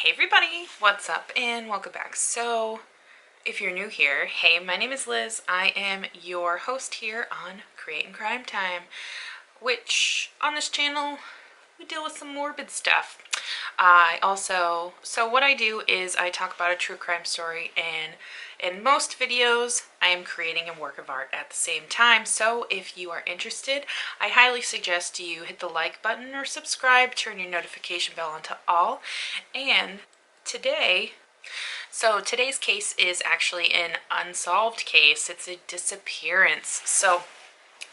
Hey everybody, what's up and welcome back. So if you're new here, hey, my name is Liz. I am your host here on Creating Crime Time, which on this channel we deal with some morbid stuff. So what I do is I talk about a true crime story, and in most videos I am creating a work of art at the same time. So if you are interested, I highly suggest you hit the like button or subscribe, turn your notification bell on to all. And today's case is actually an unsolved case. It's a disappearance. So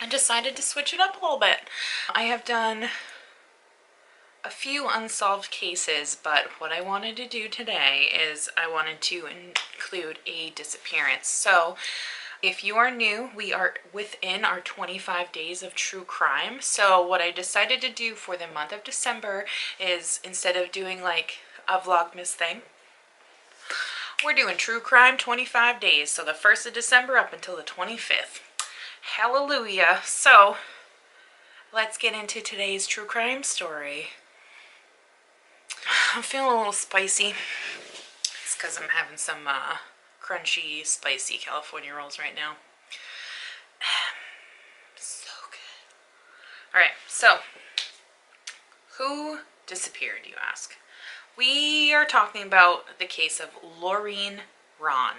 I decided to switch it up a little bit. I have done a few unsolved cases, but what I wanted to do today is I wanted to include a disappearance. So if you are new, we are within our 25 days of true crime. So what I decided to do for the month of December is, instead of doing like a Vlogmas thing, we're doing true crime 25 days. So the 1st of December up until the 25th. Hallelujah. So let's get into today's true crime story. I'm feeling a little spicy. It's because I'm having some crunchy, spicy California rolls right now. So good. Alright, so who disappeared, you ask? We are talking about the case of Laureen Rahn.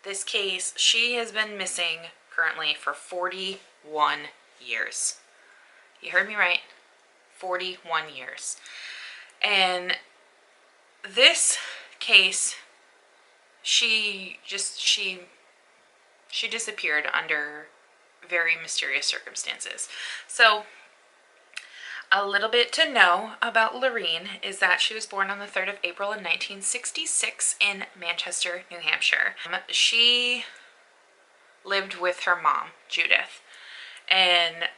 This case, she has been missing currently for 41 years. You heard me right. 41 years. And this case, she disappeared under very mysterious circumstances. So a little bit to know about Laureen is that she was born on the 3rd of April in 1966 in Manchester, New Hampshire. She lived with her mom, Judith, and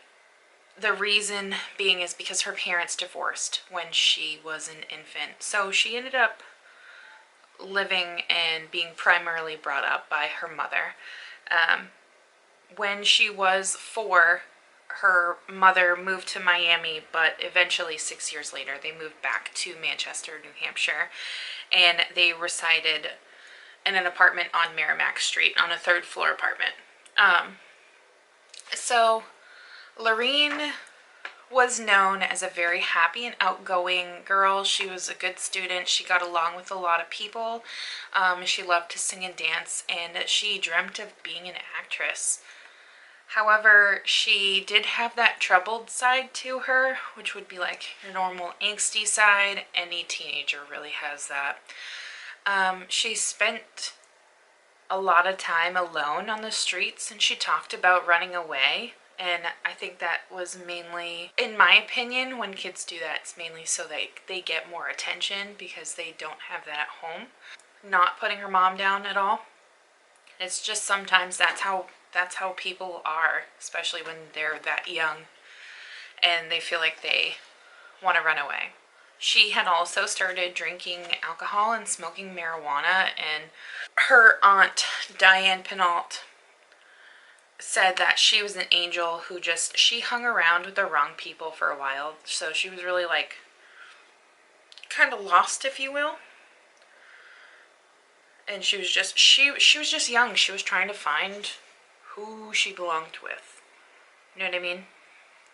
the reason being is because her parents divorced when she was an infant. So she ended up living and being primarily brought up by her mother. When she was 4, her mother moved to Miami, but eventually 6 years later they moved back to Manchester, New Hampshire, and they resided in an apartment on Merrimack Street, on a 3rd floor apartment. So Laureen was known as a very happy and outgoing girl. She was a good student. She got along with a lot of people. She loved to sing and dance, and she dreamt of being an actress. However, she did have that troubled side to her, which would be like your normal angsty side. Any teenager really has that. She spent a lot of time alone on the streets, and she talked about running away. And I think that was mainly, in my opinion, when kids do that, it's mainly so they get more attention because they don't have that at home. Not putting her mom down at all. It's just sometimes that's how people are, especially when they're that young and they feel like they want to run away. She had also started drinking alcohol and smoking marijuana, and her aunt, Diane Penault, said that she was an angel who she hung around with the wrong people for a while. So she was really like kind of lost, if you will. And she was just young. She was trying to find who she belonged with. You know what I mean?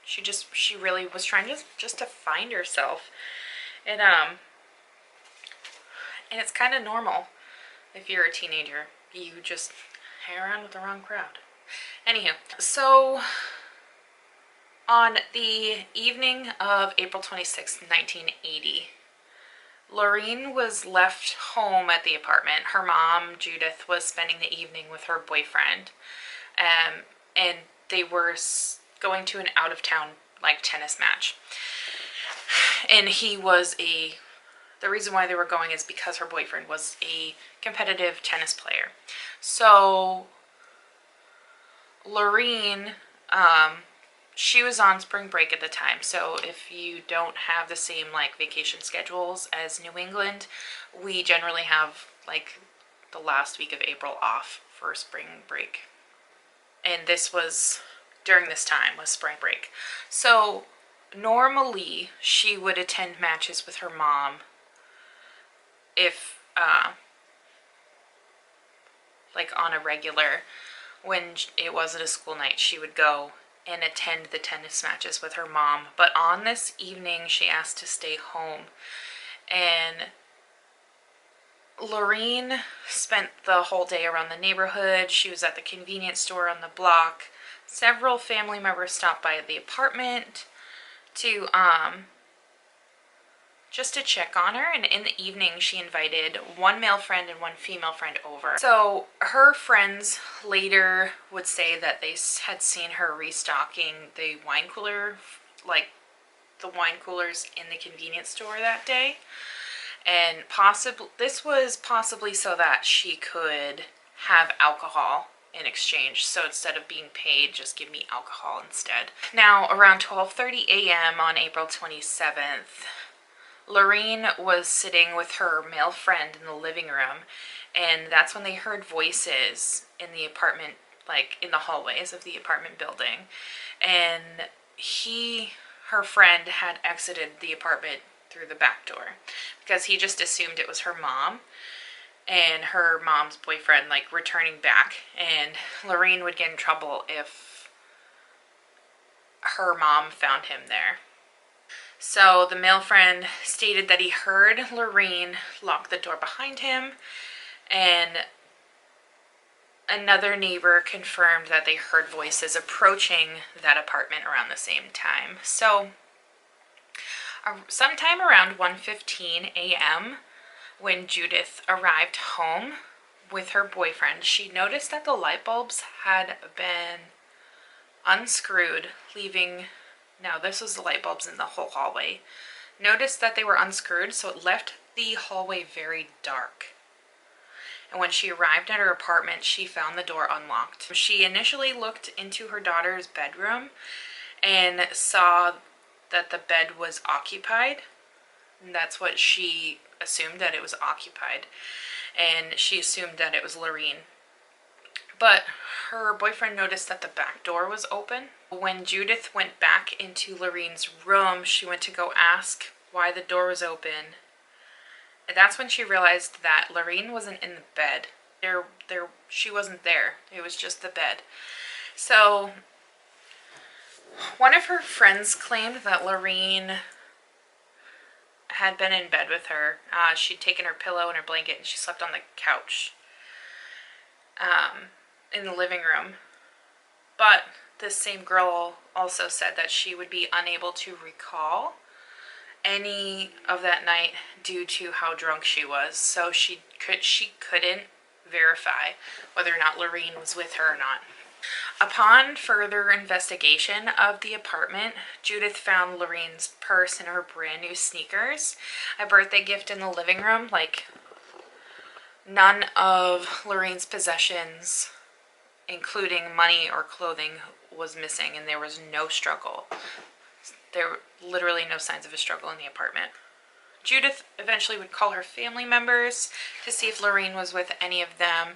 She really was trying just to find herself. And it's kind of normal if you're a teenager. You just hang around with the wrong crowd. Anywho, so on the evening of April 26, 1980, Laureen was left home at the apartment. Her mom, Judith, was spending the evening with her boyfriend, and they were going to an out-of-town like tennis match. And the reason why they were going is because her boyfriend was a competitive tennis player. So Laureen, she was on spring break at the time. So if you don't have the same like vacation schedules as New England, we generally have like the last week of April off for spring break. And this was during this time was spring break. So normally she would attend matches with her mom if, like on a regular, when it wasn't a school night, she would go and attend the tennis matches with her mom. But on this evening, she asked to stay home. And Laureen spent the whole day around the neighborhood. She was at the convenience store on the block. Several family members stopped by the apartment to just to check on her, and in the evening she invited one male friend and one female friend over. So her friends later would say that they had seen her restocking the wine cooler, like the wine coolers in the convenience store that day, and this was possibly so that she could have alcohol in exchange. So instead of being paid, just give me alcohol instead. Now around 12:30 a.m. on April 27th, Laureen was sitting with her male friend in the living room, and that's when they heard voices in the apartment, like in the hallways of the apartment building. And her friend had exited the apartment through the back door because he just assumed it was her mom and her mom's boyfriend, like, returning back, and Laureen would get in trouble if her mom found him there. So the male friend stated that he heard Laureen lock the door behind him, and another neighbor confirmed that they heard voices approaching that apartment around the same time. So sometime around 1:15 a.m., when Judith arrived home with her boyfriend, she noticed that the light bulbs had been unscrewed, leaving... Now, this was the light bulbs in the whole hallway. Noticed that they were unscrewed, so it left the hallway very dark. And when she arrived at her apartment, she found the door unlocked. She initially looked into her daughter's bedroom and saw that the bed was occupied. And that's what she assumed, that it was occupied. And she assumed that it was Laureen. But her boyfriend noticed that the back door was open. When Judith went back into Laureen's room, she went to go ask why the door was open. And that's when she realized that Laureen wasn't in the bed. She wasn't there. It was just the bed. So one of her friends claimed that Laureen had been in bed with her. She'd taken her pillow and her blanket and she slept on the couch in the living room. But this same girl also said that she would be unable to recall any of that night due to how drunk she was. So she couldn't verify whether or not Laureen was with her or not. Upon further investigation of the apartment, Judith found Laureen's purse and her brand new sneakers, a birthday gift in the living room. Like, none of Laureen's possessions, including money or clothing, was missing, and there was no struggle. There were literally no signs of a struggle in the apartment. Judith eventually would call her family members to see if Laureen was with any of them,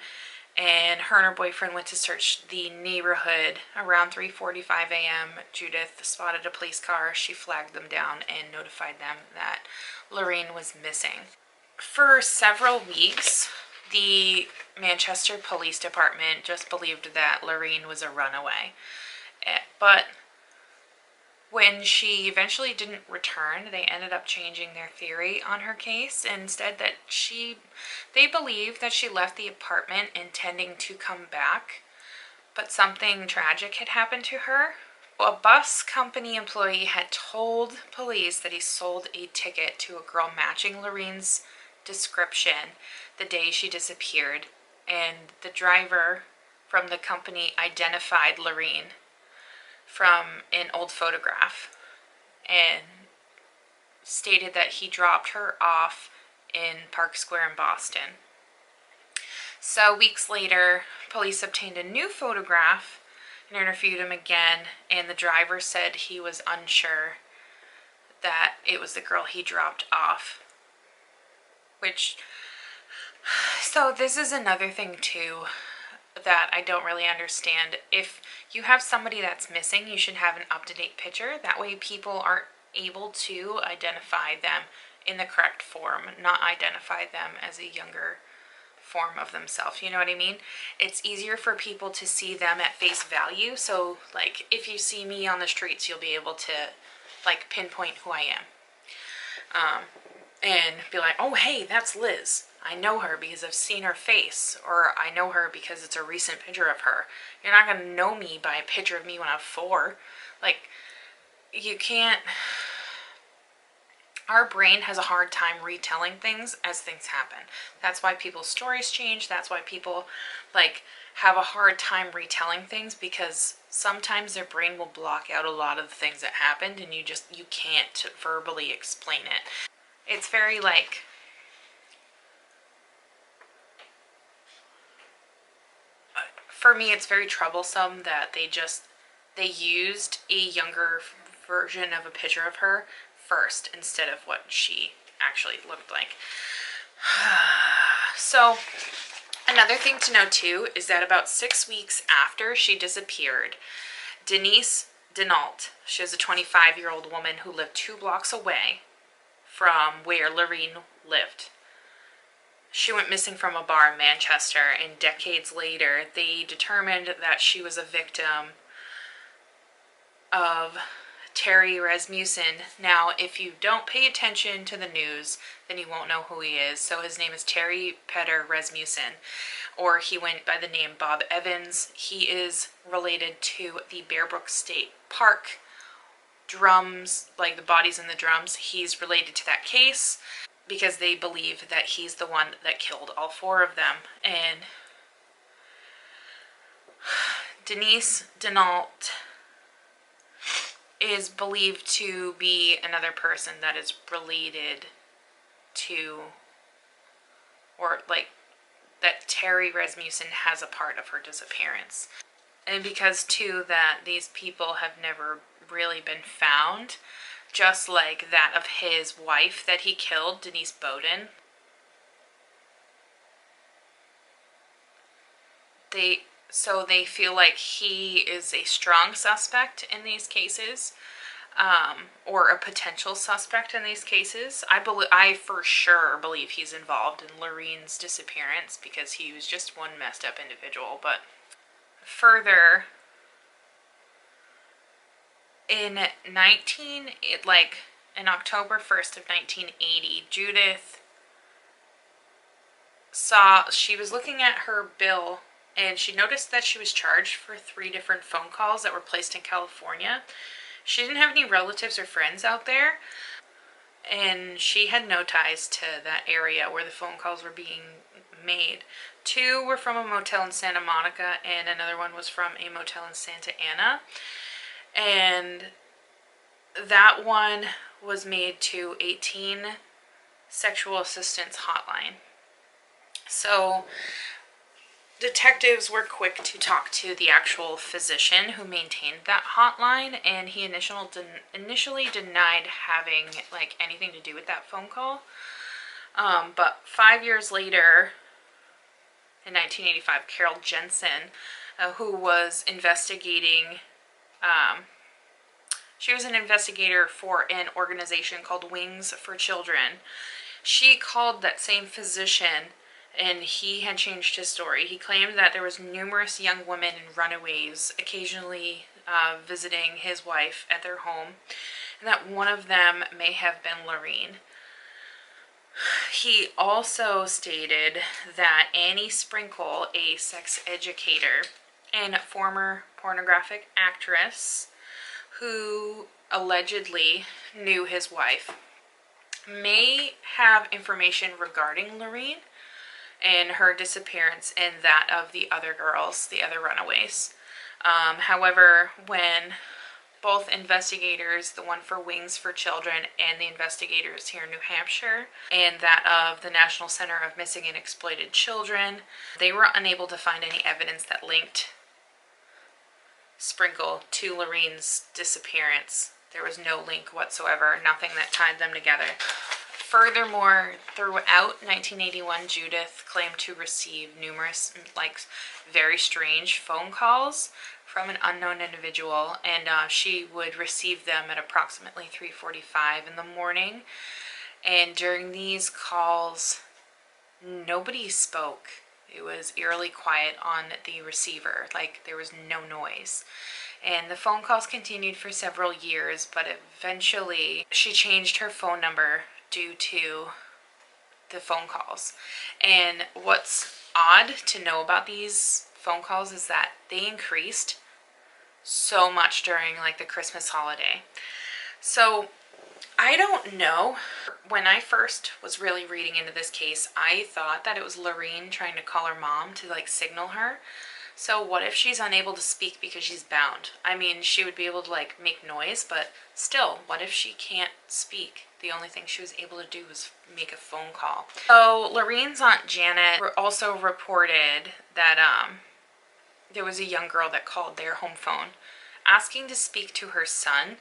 and her and her boyfriend went to search the neighborhood. Around 3:45 a.m., Judith spotted a police car. She flagged them down and notified them that Laureen was missing. For several weeks, the Manchester Police Department just believed that Laureen was a runaway. But when she eventually didn't return, they ended up changing their theory on her case. Instead, that they believed that she left the apartment intending to come back, but something tragic had happened to her. A bus company employee had told police that he sold a ticket to a girl matching Laureen's description the day she disappeared, and the driver from the company identified Laureen from an old photograph and stated that he dropped her off in Park Square in Boston. So weeks later, police obtained a new photograph and interviewed him again, and the driver said he was unsure that it was the girl he dropped off. So this is another thing too that I don't really understand. If you have somebody that's missing, you should have an up-to-date picture. That way people aren't able to identify them in the correct form, not identify them as a younger form of themselves. You know what I mean? It's easier for people to see them at face value. So like if you see me on the streets, you'll be able to like pinpoint who I am. And be like, oh hey, that's Liz. I know her because I've seen her face, or I know her because it's a recent picture of her. You're not going to know me by a picture of me when I'm 4. Like, you can't... Our brain has a hard time retelling things as things happen. That's why people's stories change. That's why people, like, have a hard time retelling things, because sometimes their brain will block out a lot of the things that happened, and you can't verbally explain it. It's very, like... For me, it's very troublesome that they used a younger version of a picture of her first instead of what she actually looked like. So, another thing to know too is that about 6 weeks after she disappeared, Denise Denault, she was a 25-year-old woman who lived 2 blocks away from where Laureen lived. She went missing from a bar in Manchester, and decades later, they determined that she was a victim of Terry Rasmussen. Now, if you don't pay attention to the news, then you won't know who he is. So his name is Terry Peter Rasmussen, or he went by the name Bob Evans. He is related to the Bearbrook State Park drums, like the bodies in the drums. He's related to that case, because they believe that he's the one that killed all 4 of them. And Denise Denault is believed to be another person that is related to, or like that Terry Rasmussen has a part of her disappearance. And because too that these people have never really been found, just like that of his wife that he killed, Denise Bowden. So they feel like he is a strong suspect in these cases, or a potential suspect in these cases. I for sure believe he's involved in Laureen's disappearance, because he was just one messed up individual. But further, in October 1st of 1980, Judith she was looking at her bill, and she noticed that she was charged for 3 different phone calls that were placed in California. She didn't have any relatives or friends out there, and she had no ties to that area where the phone calls were being made. 2 were from a motel in Santa Monica, and another one was from a motel in Santa Ana. And that one was made to 18 sexual assistance hotline. So detectives were quick to talk to the actual physician who maintained that hotline, and he initially denied having like anything to do with that phone call. But 5 years later, in 1985, Carol Jensen, who was investigating, she was an investigator for an organization called Wings for Children. She called that same physician, and he had changed his story. He claimed that there was numerous young women and runaways occasionally visiting his wife at their home, and that one of them may have been Laureen. He also stated that Annie Sprinkle, a sex educator and former pornographic actress who allegedly knew his wife, may have information regarding Laureen and her disappearance and that of the other girls, the other runaways. However, when both investigators, the one for Wings for Children and the investigators here in New Hampshire, and that of the National Center of Missing and Exploited Children, they were unable to find any evidence that linked Sprinkle to Laureen's disappearance. There was no link whatsoever, nothing that tied them together. Furthermore, throughout 1981, Judith claimed to receive numerous, very strange phone calls from an unknown individual, and she would receive them at approximately 3:45 in the morning. And during these calls, nobody spoke. It was eerily quiet on the receiver, like there was no noise. And the phone calls continued for several years, but eventually she changed her phone number due to the phone calls. And what's odd to know about these phone calls is that they increased so much during like the Christmas holiday. So I don't know. When I first was really reading into this case, I thought that it was Laureen trying to call her mom to like signal her. So what if she's unable to speak because she's bound? I mean, she would be able to like make noise, but still, what if she can't speak? The only thing she was able to do was make a phone call. So Laureen's Aunt Janet also reported that there was a young girl that called their home phone asking to speak to her son,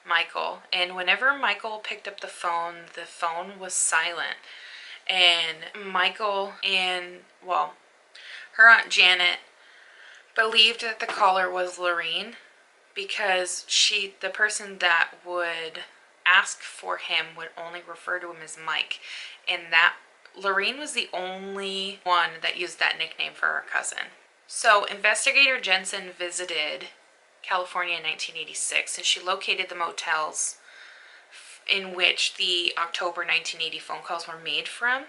Michael. And whenever Michael picked up the phone was silent. And Michael and, well, her Aunt Janet believed that the caller was Laureen because the person that would ask for him would only refer to him as Mike, and that Laureen was the only one that used that nickname for her cousin. So investigator Jensen visited California in 1986, and she located the motels in which the October 1980 phone calls were made from.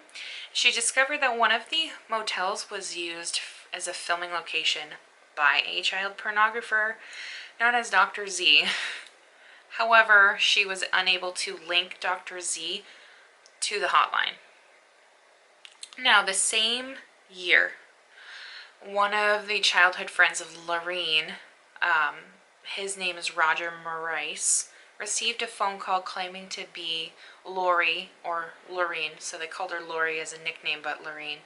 She discovered that one of the motels was used as a filming location by a child pornographer known as Dr. Z. However, she was unable to link Dr. Z to the hotline. Now, the same year, one of the childhood friends of Laureen, his name is Roger Maurice, received a phone call claiming to be Lori, or Laureen, so they called her Lori as a nickname, but Laureen.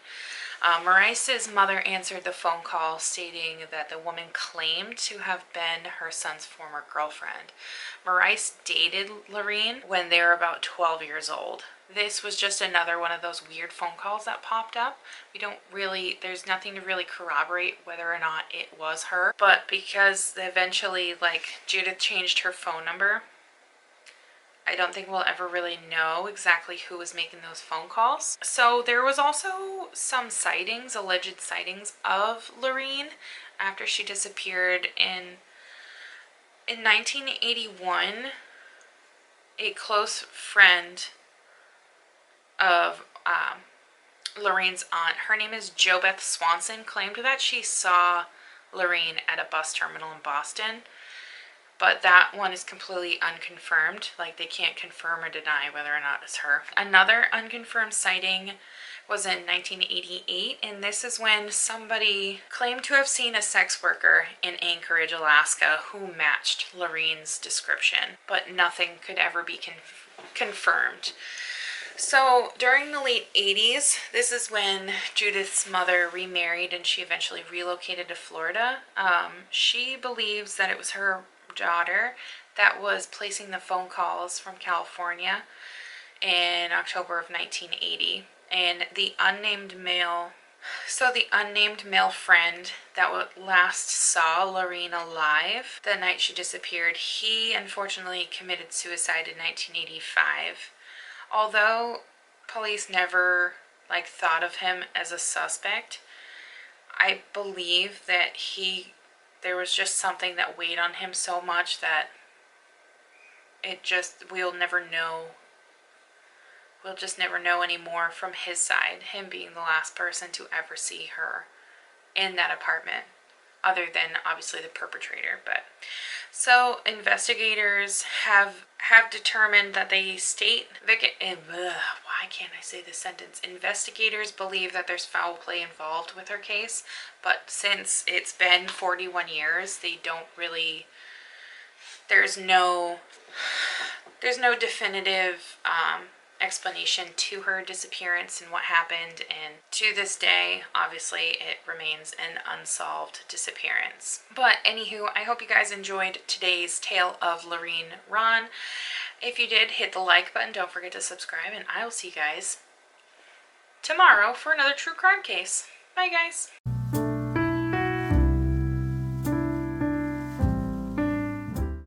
Maurice's mother answered the phone call stating that the woman claimed to have been her son's former girlfriend. Maurice dated Laureen when they were about 12 years old. This was just another one of those weird phone calls that popped up. There's nothing to really corroborate whether or not it was her, but because eventually, like, Judith changed her phone number, I don't think we'll ever really know exactly who was making those phone calls. So there was also some sightings, alleged sightings of Laureen after she disappeared. In 1981, a close friend of Laureen's aunt, her name is Jo Beth Swanson, claimed that she saw Laureen at a bus terminal in Boston. But that one is completely unconfirmed. Like, they can't confirm or deny whether or not it's her. Another unconfirmed sighting was in 1988, and this is when somebody claimed to have seen a sex worker in Anchorage, Alaska, who matched Laureen's description, but nothing could ever be confirmed. So during the late 80s, this is when Judith's mother remarried and she eventually relocated to Florida. She believes that it was her daughter that was placing the phone calls from California in October of 1980. And the unnamed male friend that last saw Laureen alive the night she disappeared, he unfortunately committed suicide in 1985. Although police never thought of him as a suspect, I believe that there was just something that weighed on him so much that we'll just never know anymore from his side, him being the last person to ever see her in that apartment, other than obviously the perpetrator. But so investigators have determined that why can't I say this sentence? Investigators believe that there's foul play involved with her case, but since it's been 41 years, there's no definitive explanation to her disappearance and what happened, and to this day, obviously, it remains an unsolved disappearance. But anywho, I hope you guys enjoyed today's tale of Laureen Rahn. If you did, hit the like button, don't forget to subscribe, and I will see you guys tomorrow for another true crime case. Bye, guys.